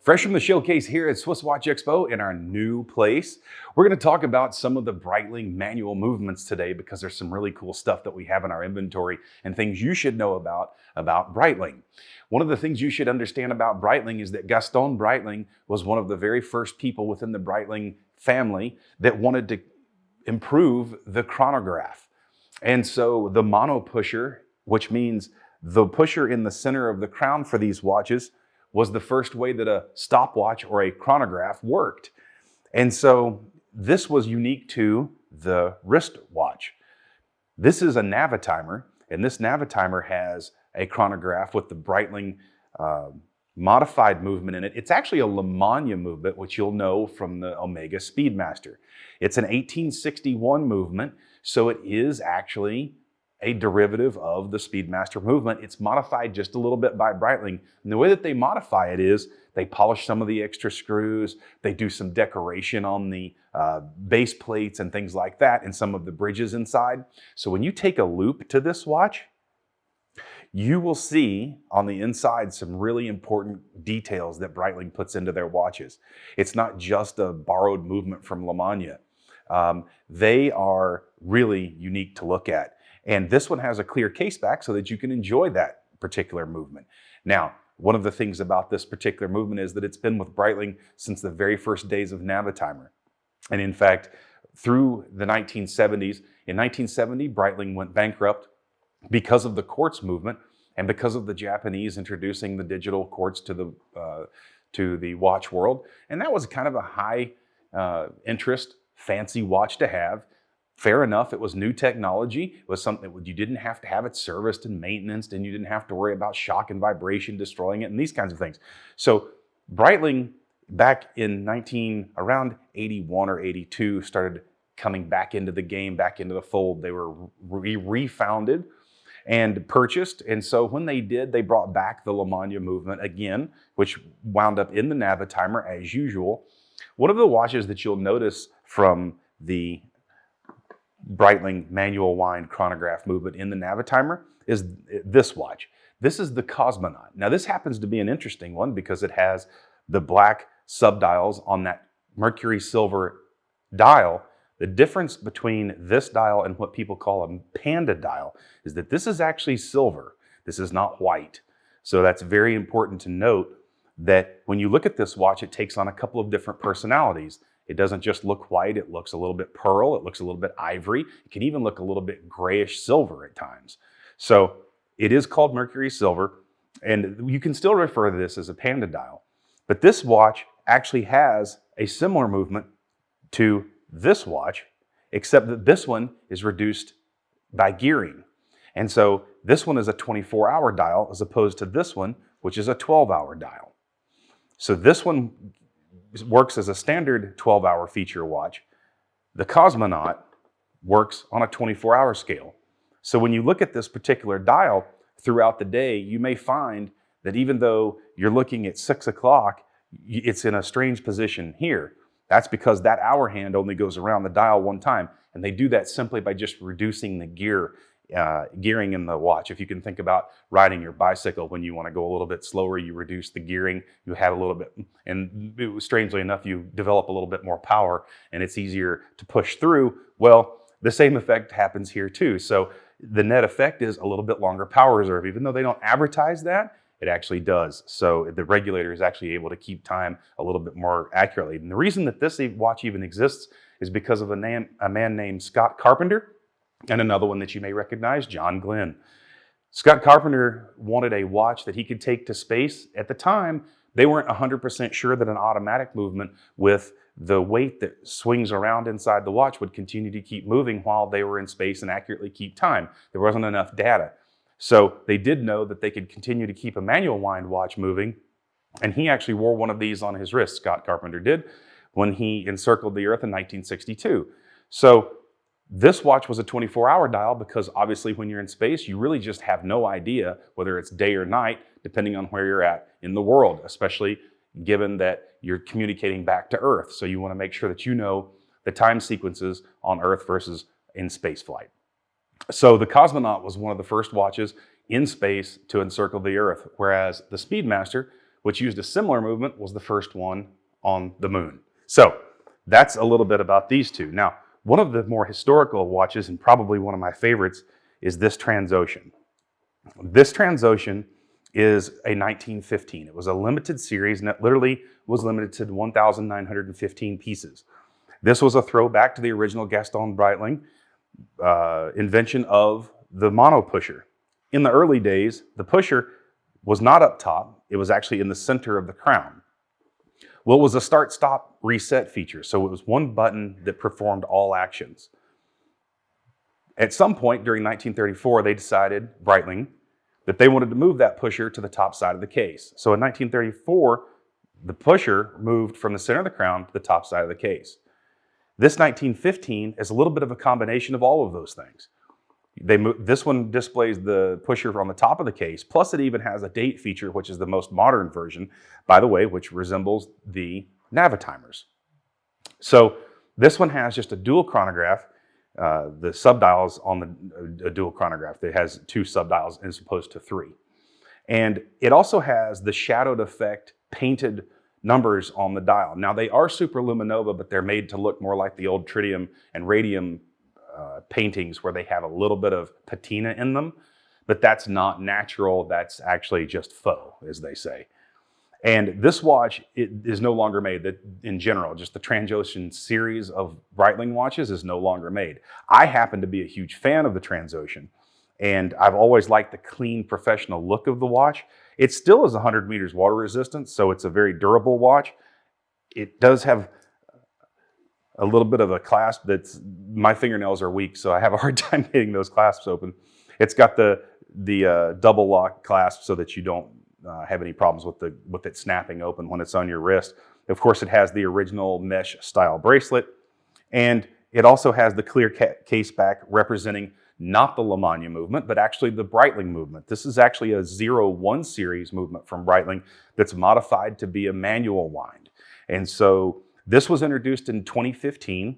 Fresh from the showcase here at SwissWatchExpo in our new place, we're going to talk about some of the Breitling manual movements today because there's some really cool stuff that we have in our inventory and things you should know about Breitling. One of the things you should understand about Breitling is that Gastone Breitling was one of the very first people within the Breitling family that wanted to improve the chronograph. And so the monopusher, which means the pusher in the center of the crown for these watches, was the first way that a stopwatch or a chronograph worked. And so this was unique to the wristwatch. This is a Navitimer, and this Navitimer has a chronograph with the Breitling modified movement in it. It's actually a Lemania movement, which you'll know from the Omega Speedmaster. It's an 1861 movement, so it is actually a derivative of the Speedmaster movement. It's modified just a little bit by Breitling. And the way that they modify it is they polish some of the extra screws, they do some decoration on the base plates and things like that, and some of the bridges inside. So when you take a loop to this watch, you will see on the inside some really important details that Breitling puts into their watches. It's not just a borrowed movement from Lemania. They are really unique to look at. And this one has a clear case back so that you can enjoy that particular movement. Now, one of the things about this particular movement is that it's been with Breitling since the very first days of Navitimer. And in fact, through the 1970s, in 1970, Breitling went bankrupt because of the quartz movement and because of the Japanese introducing the digital quartz to the watch world. And that was kind of a high interest, fancy watch to have. Fair enough, it was new technology. It was something that you didn't have to have it serviced and maintained, and you didn't have to worry about shock and vibration destroying it and these kinds of things. So Breitling, back in around 81 or 82, started coming back into the game, back into the fold. They were refounded and purchased. And so when they did, they brought back the Lemania movement again, which wound up in the Navitimer as usual. One of the watches that you'll notice from the Breitling manual wind chronograph movement in the Navitimer is this watch. This is the Cosmonaut. Now this happens to be an interesting one because it has the black subdials on that mercury silver dial. The difference between this dial and what people call a panda dial is that this is actually silver. This is not white. So that's very important to note that when you look at this watch, it takes on a couple of different personalities. It doesn't just look white, it looks a little bit pearl, it looks a little bit ivory, it can even look a little bit grayish silver at times. So it is called mercury silver, and you can still refer to this as a panda dial. But this watch actually has a similar movement to this watch, except that this one is reduced by gearing. And so this one is a 24-hour dial as opposed to this one, which is a 12-hour dial. So this one works as a standard 12-hour feature watch. The Cosmonaut works on a 24-hour scale. So when you look at this particular dial throughout the day, you may find that even though you're looking at 6 o'clock, it's in a strange position here. That's because that hour hand only goes around the dial one time. And they do that simply by just reducing the gearing in the watch. If you can think about riding your bicycle, when you want to go a little bit slower, you reduce the gearing, you have a little bit, and strangely enough, you develop a little bit more power and it's easier to push through. Well, the same effect happens here too. So the net effect is a little bit longer power reserve. Even though they don't advertise that, it actually does. So the regulator is actually able to keep time a little bit more accurately. And the reason that this watch even exists is because of a man named Scott Carpenter, and another one that you may recognize, John Glenn. Scott Carpenter wanted a watch that he could take to space. At the time, they weren't 100% sure that an automatic movement with the weight that swings around inside the watch would continue to keep moving while they were in space and accurately keep time. There wasn't enough data. So they did know that they could continue to keep a manual wind watch moving, and he actually wore one of these on his wrist, Scott Carpenter did, when he encircled the Earth in 1962. So this watch was a 24-hour dial because obviously when you're in space, you really just have no idea whether it's day or night, depending on where you're at in the world, especially given that you're communicating back to Earth. So you want to make sure that you know the time sequences on Earth versus in space flight. So the Cosmonaut was one of the first watches in space to encircle the Earth, whereas the Speedmaster which used a similar movement, was the first one on the moon. So that's a little bit about these two. Now, one of the more historical watches, and probably one of my favorites, is this Transocean. This Transocean is a 1915. It was a limited series, and it literally was limited to 1,915 pieces. This was a throwback to the original Gastone Breitling invention of the monopusher. In the early days, the pusher was not up top. It was actually in the center of the crown. Well, it was a start, stop, reset feature. So it was one button that performed all actions. At some point during 1934, they decided, Breitling, that they wanted to move that pusher to the top side of the case. So in 1934, the pusher moved from the center of the crown to the top side of the case. This 1915 is a little bit of a combination of all of those things. This one displays the pusher on the top of the case, plus it even has a date feature, which is the most modern version, by the way, which resembles the Navitimers. So this one has just a dual chronograph. The subdials on a dual chronograph. It has 2 subdials as opposed to 3. And it also has the shadowed effect painted numbers on the dial. Now they are superluminova, but they're made to look more like the old tritium and radium paintings where they have a little bit of patina in them, but that's not natural. That's actually just faux, as they say. And this watch, it is no longer made. That in general, just the Transocean series of Breitling watches is no longer made. I happen to be a huge fan of the Transocean, and I've always liked the clean, professional look of the watch. It still is 100 meters water resistant, so it's a very durable watch. It does have a little bit of a clasp that's, my fingernails are weak, so I have a hard time getting those clasps open. It's got the double lock clasp so that you don't have any problems with it snapping open when it's on your wrist. Of course, it has the original mesh style bracelet, and it also has the clear case back representing not the Lemania movement, but actually the Breitling movement. This is actually a 01 series movement from Breitling that's modified to be a manual wind. And so this was introduced in 2015.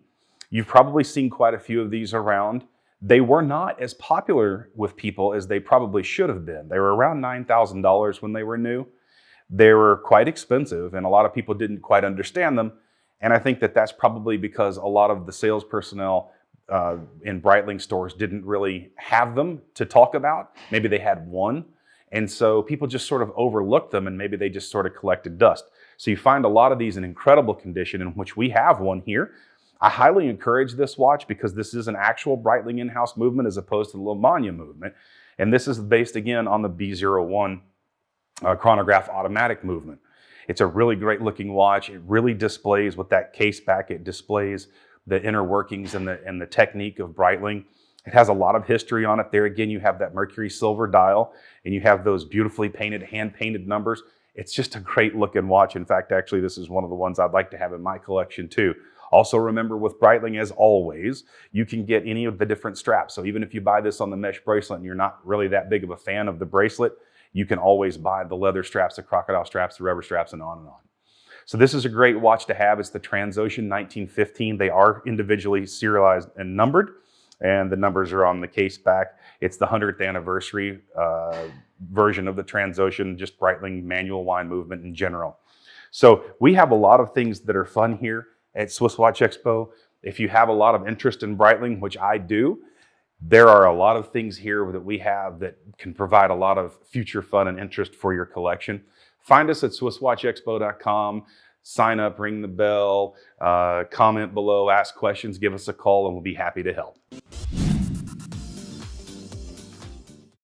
You've probably seen quite a few of these around. They were not as popular with people as they probably should have been. They were around $9,000 when they were new. They were quite expensive, and a lot of people didn't quite understand them. And I think that that's probably because a lot of the sales personnel in Breitling stores didn't really have them to talk about. Maybe they had one. And so people just sort of overlooked them, and maybe they just sort of collected dust. So you find a lot of these in incredible condition, in which we have one here. I highly encourage this watch because this is an actual Breitling in-house movement as opposed to the Lemania movement. And this is based again on the B01 chronograph automatic movement. It's a really great looking watch. It really displays with that case back. It displays the inner workings and the technique of Breitling. It has a lot of history on it. There again, you have that mercury silver dial, and you have those beautifully painted, hand-painted numbers. It's just a great looking watch. In fact, actually, this is one of the ones I'd like to have in my collection too. Also remember, with Breitling, as always, you can get any of the different straps. So even if you buy this on the mesh bracelet and you're not really that big of a fan of the bracelet, you can always buy the leather straps, the crocodile straps, the rubber straps, and on and on. So this is a great watch to have. It's the Transocean 1915. They are individually serialized and numbered, and the numbers are on the case back. It's the 100th anniversary version of the Transocean, just Breitling manual wind movement in general. So we have a lot of things that are fun here at SwissWatchExpo. If you have a lot of interest in Breitling, which I do, there are a lot of things here that we have that can provide a lot of future fun and interest for your collection. Find us at SwissWatchExpo.com. Sign up, ring the bell, comment below, ask questions, give us a call, and we'll be happy to help.